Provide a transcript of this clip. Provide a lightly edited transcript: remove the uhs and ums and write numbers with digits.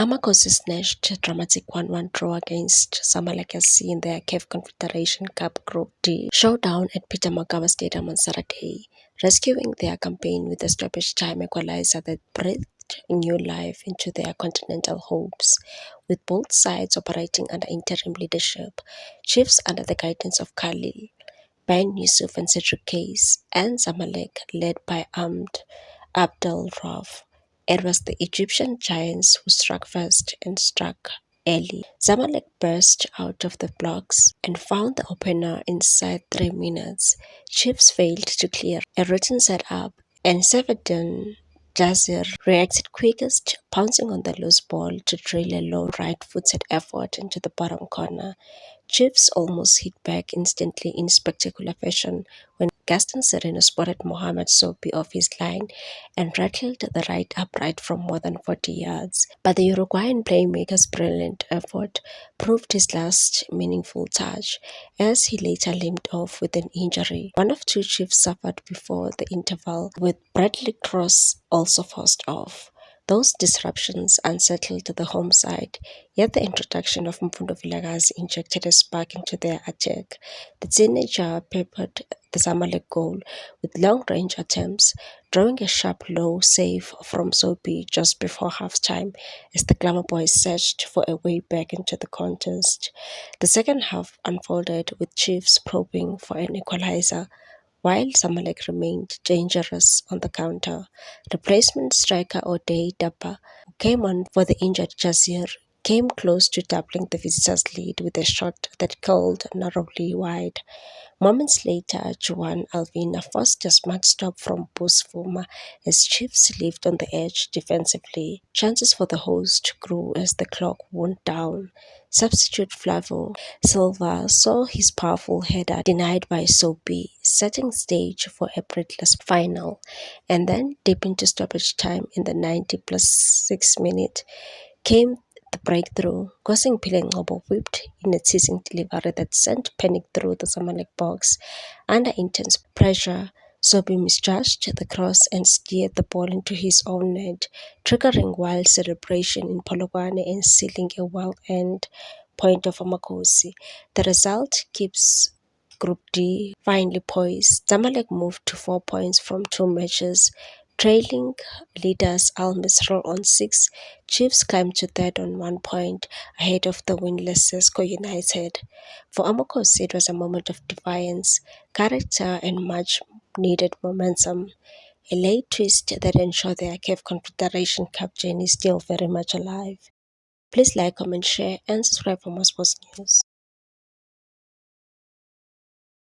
Amakosi snatched a dramatic 1-1 draw against Zamalek SC in their CAF Confederation Cup Group D showdown at Peter Mokaba Stadium on Saturday, rescuing their campaign with a stoppage time equalizer that breathed new life into their continental hopes. With both sides operating under interim leadership, Chiefs under the guidance of Khalil, Ben Yusuf and Cedric Case, and Zamalek led by Ahmed Abdel Rauf. It was the Egyptian giants who struck first and struck early. Zamalek burst out of the blocks and found the opener inside 3 minutes. Chiefs failed to clear a routine setup, and Sevedin Jazir reacted quickest, pouncing on the loose ball to drill a low right-footed effort into the bottom corner. Chiefs almost hit back instantly in spectacular fashion when Gaston Sereno spotted Mohamed Sopi off his line and rattled the right upright from more than 40 yards. But the Uruguayan playmaker's brilliant effort proved his last meaningful touch, as he later limped off with an injury. One of 2 Chiefs suffered before the interval, with Bradley Cross also forced off. Those disruptions unsettled the home side, yet the introduction of Mfundo Vilakazi injected a spark into their attack. The teenager peppered the Zamalek goal with long-range attempts, drawing a sharp low save from Sopi just before halftime as the Glamour Boys searched for a way back into the contest. The second half unfolded with Chiefs probing for an equalizer, while Zamalek remained dangerous on the counter. Replacement striker O'Day Dapa, who came on for the injured Jazir, came close to doubling the visitors' lead with a shot that curled narrowly wide. Moments later, Juan Alvina forced a smart stop from Bus Fuma as Chiefs lived on the edge defensively. Chances for the host grew as the clock wound down. Substitute Flavo Silva saw his powerful header denied by Sopi, setting stage for a breathless final. And then, deep into stoppage time in the 90 plus 6 minute, came the breakthrough. Causing Pilengobo whipped in a teasing delivery that sent panic through the Zamalek box. Under intense pressure, Sobi misjudged the cross and steered the ball into his own net, triggering wild celebration in Polokwane and sealing a well-earned point of Amakosi. The result keeps Group D finally poised. Zamalek moved to 4 points from 2 matches, trailing leaders Al Misrul on 6. Chiefs climbed to third on 1 point, ahead of the winless Sesco United. For Amakosi, it was a moment of defiance, character, and much-needed momentum. A late twist that ensured their CAF Confederation Cup journey is still very much alive. Please like, comment, share, and subscribe for more sports news.